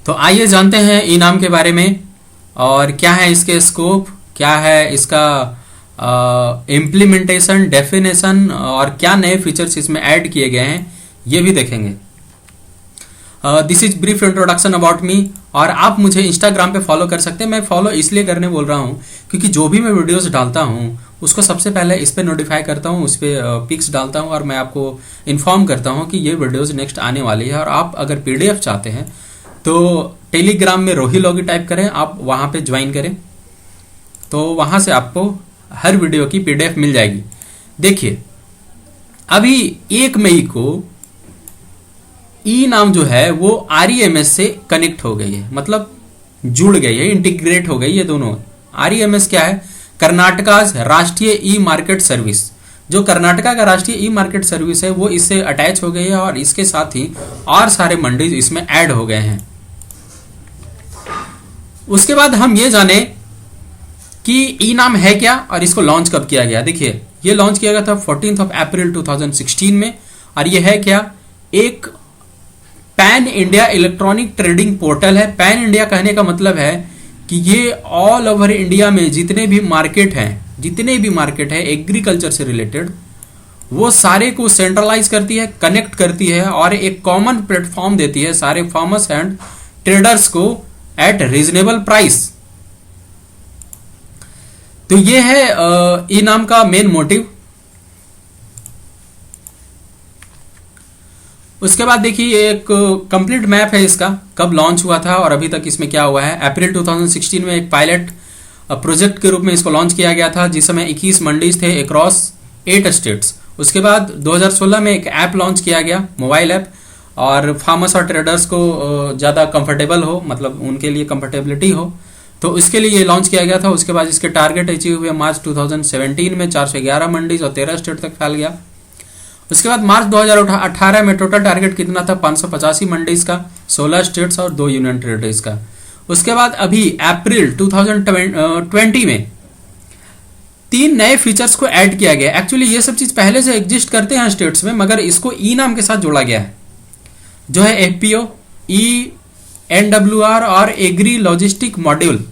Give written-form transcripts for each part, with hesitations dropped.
तो आइए जानते हैं इनाम के बारे में और क्या है इसके स्कोप, क्या है इसका इम्प्लीमेंटेशन, डेफिनेशन और क्या नए फीचर्स इसमें ऐड किए गए हैं ये भी देखेंगे। This is brief introduction about me. और आप मुझे इंस्टाग्राम पे फॉलो कर सकते हैं। मैं फॉलो इसलिए करने बोल रहा हूँ क्योंकि जो भी मैं वीडियोस डालता हूँ उसको सबसे पहले इस पे नोटिफाई करता हूँ, उस पर पिक्स डालता हूँ और मैं आपको इन्फॉर्म करता हूँ कि ये वीडियोस नेक्स्ट आने वाली है। और आप अगर पीडीएफ चाहते हैं तो टेलीग्राम में रोही लॉगी टाइप करें, आप वहाँ पे ज्वाइन करें तो वहाँ से आपको हर वीडियो की पीडीएफ मिल जाएगी। देखिए अभी 1 मई को ई नाम जो है वो REMS से कनेक्ट हो गई है, मतलब जुड़ गई है, इंटीग्रेट हो गई है दोनों। REMS क्या है? कर्नाटका राष्ट्रीय ई मार्केट सर्विस। जो कर्नाटका का राष्ट्रीय ई मार्केट सर्विस है वो इससे अटैच हो गई है और इसके साथ ही और सारे मंडी इसमें ऐड हो गए हैं। उसके बाद हम ये जाने कि ई नाम है क्या और इसको लॉन्च कब किया गया। देखिए ये लॉन्च किया गया था 14 अप्रैल 2016 में। और ये है क्या? एक pan India electronic trading portal है। पैन इंडिया कहने का मतलब है कि ये ऑल ओवर इंडिया में जितने भी मार्केट हैं एग्रीकल्चर से रिलेटेड, वो सारे को सेंट्रलाइज करती है, कनेक्ट करती है और एक कॉमन प्लेटफॉर्म देती है सारे फार्मर्स एंड ट्रेडर्स को एट रीजनेबल प्राइस। तो ये है ई नाम का मेन मोटिव। उसके बाद देखिए एक कंप्लीट मैप है इसका, कब लॉन्च हुआ था और अभी तक इसमें क्या हुआ है। अप्रैल 2016 में एक पायलट प्रोजेक्ट के रूप में इसको लॉन्च किया गया था जिसमें 21 मंडीज थे अक्रॉस 8 स्टेट्स। उसके बाद 2016 में एक ऐप लॉन्च किया गया, मोबाइल ऐप, और फार्मर्स और ट्रेडर्स को ज़्यादा कंफर्टेबल हो, मतलब उनके लिए कंफर्टेबिलिटी हो, तो इसके लिए ये लॉन्च किया गया था। उसके बाद इसके टारगेट अचीव हुए मार्च 2017 में 411 मंडीज और 13 स्टेट तक फैल गया। उसके बाद मार्च 2018 में टोटल टारगेट कितना था? 585 मंडीज का, 16 स्टेट्स और 2 यूनियन टेरिटरीज का। उसके बाद अभी अप्रैल 2020 में 3 नए फीचर्स को ऐड किया गया। एक्चुअली ये सब चीज पहले से एग्जिस्ट करते हैं स्टेट्स में, मगर इसको ई नाम के साथ जोड़ा गया है, जो है FPO, ENWR और एग्री लॉजिस्टिक मॉड्यूल।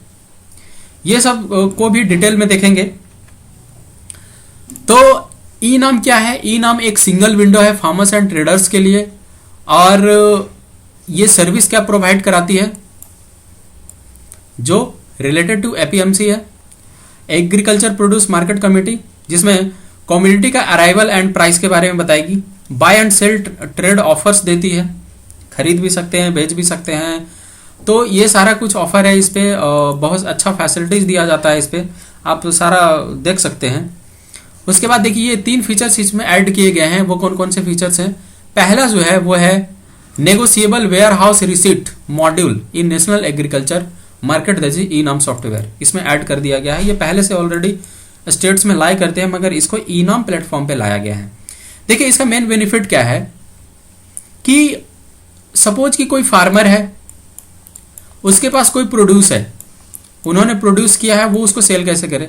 ये सब को भी डिटेल में देखेंगे। तो ई नाम क्या है? ई नाम एक सिंगल विंडो है फार्मर्स एंड ट्रेडर्स के लिए। और ये सर्विस क्या प्रोवाइड कराती है? जो रिलेटेड टू APMC है, एग्रीकल्चर प्रोड्यूस मार्केट कमेटी, जिसमें कम्युनिटी का अराइवल एंड प्राइस के बारे में बताएगी। Buy and sale trade offers देती है, खरीद भी सकते हैं, बेच भी सकते हैं। तो ये सारा कुछ ऑफर है इस पे, बहुत अच्छा फैसिलिटीज दिया जाता है इस पे, आप सारा देख सकते हैं। उसके बाद देखिए ये 3 फीचर्स इसमें ऐड किए गए हैं। वो कौन कौन से फीचर्स हैं? पहला जो है वो है negotiable warehouse receipt module in national agriculture market that e NAM software, इसमें ऐड कर दिया गया है। ये पहले से ऑलरेडी स्टेट्स में लाई करते हैं मगर इसको ई नाम प्लेटफॉर्म पे लाया गया है। देखिए इसका मेन बेनिफिट क्या है कि सपोज कि कोई फार्मर है, उसके पास कोई प्रोड्यूस है, उन्होंने प्रोड्यूस किया है, वो उसको सेल कैसे करे,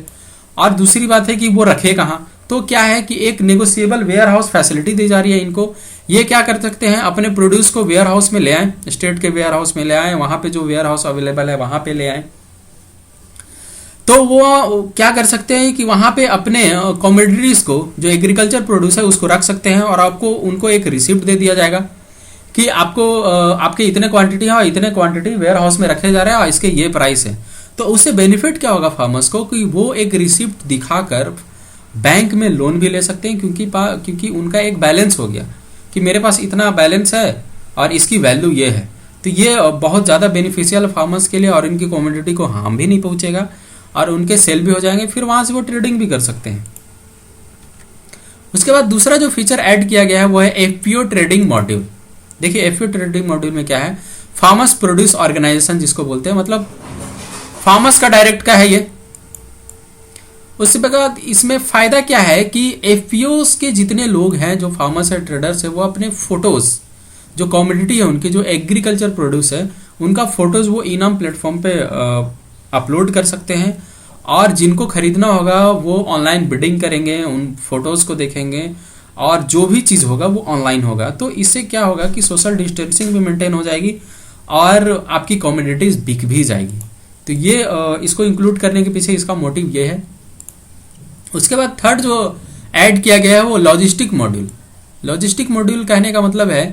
और दूसरी बात है कि वो रखे कहाँ। तो क्या है कि एक नेगोशिएबल वेयर हाउस फैसिलिटी दी जा रही है इनको। ये क्या कर सकते हैं? अपने प्रोड्यूस को वेयर हाउस में ले आए, स्टेट के वेयर हाउस में ले आए, वहां पे जो वेयर हाउस अवेलेबल है वहां पे ले आए। तो वो क्या कर सकते हैं कि वहां पे अपने कमोडिटीज को, जो एग्रीकल्चर प्रोड्यूस है, उसको रख सकते हैं और आपको उनको एक रिसिप्ट दे दिया जाएगा कि आपको आपके इतने क्वांटिटी है और इतने क्वांटिटी वेयर हाउस में रखे जा रहे हैं और इसके ये प्राइस है। तो उससे बेनिफिट क्या होगा फार्मर्स को कि वो एक रिसिप्ट दिखाकर बैंक में लोन भी ले सकते हैं, क्योंकि उनका एक बैलेंस हो गया कि मेरे पास इतना बैलेंस है और इसकी वैल्यू ये है। तो ये बहुत ज़्यादा बेनिफिशियल फार्मर्स के लिए, और इनकी कमोडिटी को हार्म भी नहीं पहुंचेगा और उनके सेल भी हो जाएंगे, फिर वहां से वो ट्रेडिंग भी कर सकते हैं। उसके बाद दूसरा जो फीचर ऐड किया गया है वो है FPO ट्रेडिंग मॉड्यूल। देखिए FPO ट्रेडिंग मॉड्यूल में क्या है? फार्मर्स प्रोड्यूस ऑर्गेनाइजेशन जिसको बोलते हैं, मतलब फार्मर्स का डायरेक्ट का है ये। उसके बाद इसमें फायदा क्या है कि FPOs के जितने लोग हैं, जो फार्मर्स है, ट्रेडर्स है, वो अपने फोटोज, जो कम्युनिटी है उनकी, जो एग्रीकल्चर प्रोड्यूस है, उनका फोटोज वो ई नाम प्लेटफॉर्म पे अपलोड कर सकते हैं। और जिनको खरीदना होगा वो ऑनलाइन बिडिंग करेंगे, उन फोटोज को देखेंगे और जो भी चीज़ होगा वो ऑनलाइन होगा। तो इससे क्या होगा कि सोशल डिस्टेंसिंग भी मेंटेन हो जाएगी और आपकी कमोडिटीज बिक भी जाएगी। तो ये इसको इंक्लूड करने के पीछे इसका मोटिव ये है। उसके बाद थर्ड जो ऐड किया गया है वो लॉजिस्टिक मॉड्यूल। लॉजिस्टिक मॉड्यूल कहने का मतलब है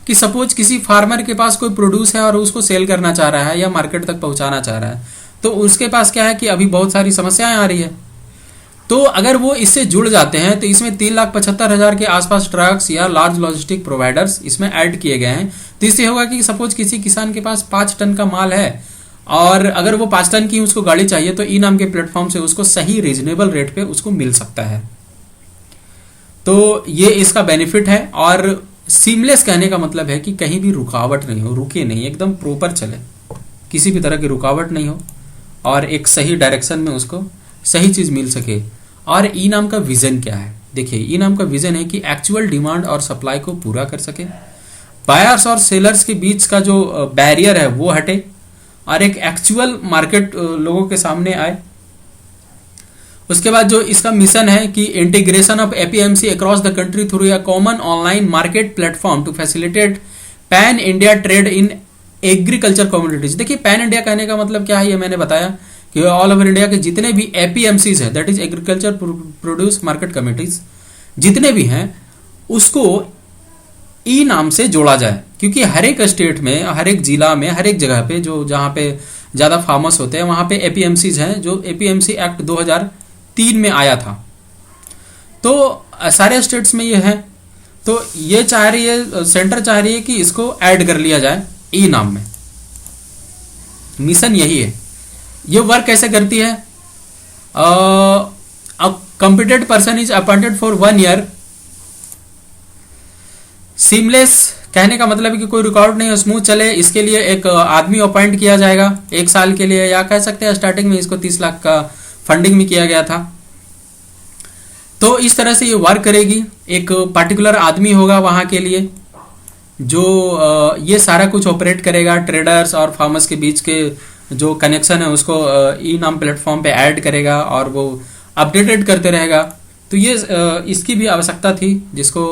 कि सपोज किसी फार्मर के पास कोई प्रोड्यूस है और उसको सेल करना चाह रहा है या मार्केट तक पहुंचाना चाह रहा है, तो उसके पास क्या है कि अभी बहुत सारी समस्याएं आ रही है। तो अगर वो इससे जुड़ जाते हैं तो इसमें 3,75,000 के आसपास ट्रक्स या लार्ज लॉजिस्टिक प्रोवाइडर्स इसमें ऐड किए गए हैं। तो इससे होगा कि सपोज किसी किसान के पास 5 टन का माल है और अगर वो 5 टन की उसको गाड़ी चाहिए तो ई नाम के प्लेटफॉर्म से उसको सही रीजनेबल रेट पे उसको मिल सकता है। तो ये इसका बेनिफिट है। और सीमलेस कहने का मतलब है कि कहीं भी रुकावट नहीं हो, रुके नहीं, एकदम प्रॉपर चले, किसी भी तरह की रुकावट नहीं हो और एक सही डायरेक्शन में उसको सही चीज मिल सके। और ई नाम का विजन क्या है? देखिए, ई नाम का विजन है कि एक्चुअल डिमांड और सप्लाई को पूरा कर सके, बायर्स और सेलर्स के बीच का जो बैरियर है वो हटे और एक एक्चुअल मार्केट लोगों के सामने आए। उसके बाद जो इसका मिशन है कि integration of APMC across the country through a common online market platform to facilitate pan India trade in agriculture commodities. देखिए, पैन इंडिया कहने का मतलब क्या है, ये मैंने बताया कि ऑल ओवर इंडिया के जितने भी एपीएमसीज है, that is agriculture produce market committees, जितने भी हैं उसको ई नाम से जोड़ा जाए। क्योंकि हर एक स्टेट में, हर एक जिला में, हर एक जगह पे जो जहां पे ज्यादा फार्मर्स होते हैं वहां पे एपीएमसीज हैं, जो एपीएमसी एक्ट 2003 में आया था। तो सारे स्टेट्स में ये है। तो ये चाह रही है, सेंटर चाह रही है कि इसको ऐड कर लिया जाए ई नाम में। मिशन यही है। ये वर्क कैसे करती है? Competent person is appointed for 1 year. Seamless कहने का मतलब है कि कोई रुकावट नहीं हो, स्मूथ चले, इसके लिए एक आदमी अपॉइंट किया जाएगा 1 साल के लिए, या कह सकते हैं स्टार्टिंग में इसको 30 लाख का फंडिंग भी किया गया था। तो इस तरह से ये वर्क करेगी। एक पर्टिकुलर आदमी होगा वहां के लिए जो ये सारा कुछ ऑपरेट करेगा, ट्रेडर्स और फार्मर्स के बीच के जो कनेक्शन है उसको ई नाम प्लेटफॉर्म पे ऐड करेगा और वो अपडेटेड करते रहेगा। तो ये इसकी भी आवश्यकता थी जिसको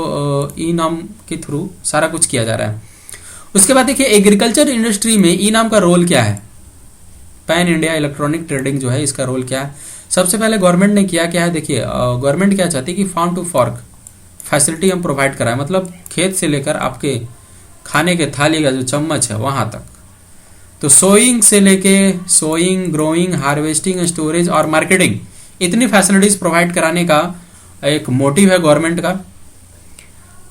ई नाम के थ्रू सारा कुछ किया जा रहा है। उसके बाद देखिए, एग्रीकल्चर इंडस्ट्री में ई नाम का रोल क्या है? पैन इंडिया इलेक्ट्रॉनिक ट्रेडिंग जो है, इसका रोल क्या है? सबसे पहले गवर्नमेंट ने किया क्या है? देखिए, गवर्नमेंट क्या चाहती है कि फार्म टू फॉर्क फैसिलिटी हम प्रोवाइड कराएं, मतलब खेत से लेकर आपके खाने के थाली का जो चम्मच है वहां तक। तो सोइंग से लेके सोइंग, ग्रोइंग, हार्वेस्टिंग, स्टोरेज और मार्केटिंग, इतनी फैसिलिटीज प्रोवाइड कराने का एक मोटिव है गवर्नमेंट का।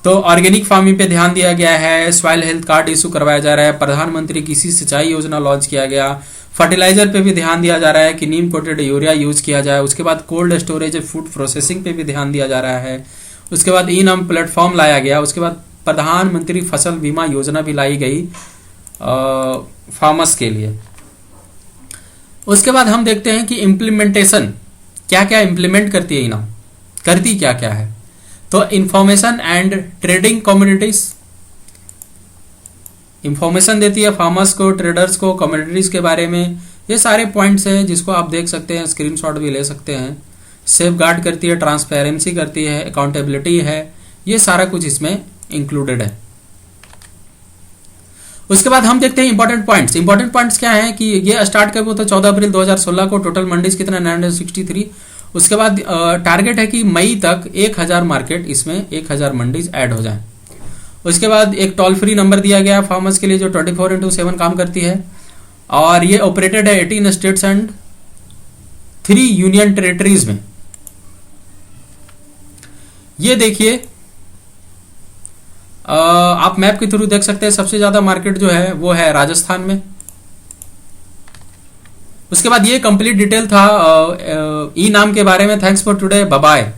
तो ऑर्गेनिक फार्मिंग पे ध्यान दिया गया है, सॉइल हेल्थ कार्ड इशू करवाया जा रहा है, प्रधानमंत्री कृषि सिंचाई योजना लॉन्च किया गया, फर्टिलाइजर पे भी ध्यान दिया जा रहा है कि नीम कोटेड यूरिया यूज किया जाए। उसके बाद कोल्ड स्टोरेज, फूड प्रोसेसिंग पे भी ध्यान दिया जा रहा है। उसके बाद ई नाम प्लेटफॉर्म लाया गया। उसके बाद प्रधानमंत्री फसल बीमा योजना भी लाई गई फार्मर्स के लिए। उसके बाद हम देखते हैं कि इम्प्लीमेंटेशन क्या क्या इम्प्लीमेंट करती है ई नाम, करती क्या क्या है। तो information and trading communities, information देती है फार्मर्स को, ट्रेडर्स को, कम्युनिटीज के बारे में। ये सारे पॉइंट्स हैं जिसको आप देख सकते हैं, स्क्रीनशॉट भी ले सकते हैं। सेफ गार्ड करती है, ट्रांसपेरेंसी करती है, अकाउंटेबिलिटी है, ये सारा कुछ इसमें इंक्लूडेड है। उसके बाद हम देखते हैं इंपॉर्टेंट पॉइंट्स। इंपॉर्टेंट पॉइंट्स क्या है कि ये स्टार्ट कब हुआ था? 14 अप्रैल 2016 को। टोटल मंडीज कितना? 963। उसके बाद टारगेट है कि मई तक 1000 मार्केट, इसमें 1000 मंडीज ऐड हो जाएं। उसके बाद एक टोल फ्री नंबर दिया गया फार्मर्स के लिए जो 24/7 काम करती है, और ये ऑपरेटेड है 18 स्टेट्स एंड 3 यूनियन टेरिटरीज में। ये देखिए, आप मैप के थ्रू देख सकते हैं, सबसे ज्यादा मार्केट जो है वो है राजस्थान में। उसके बाद ये कंप्लीट डिटेल था ई नाम के बारे में। Thanks for today, bye bye.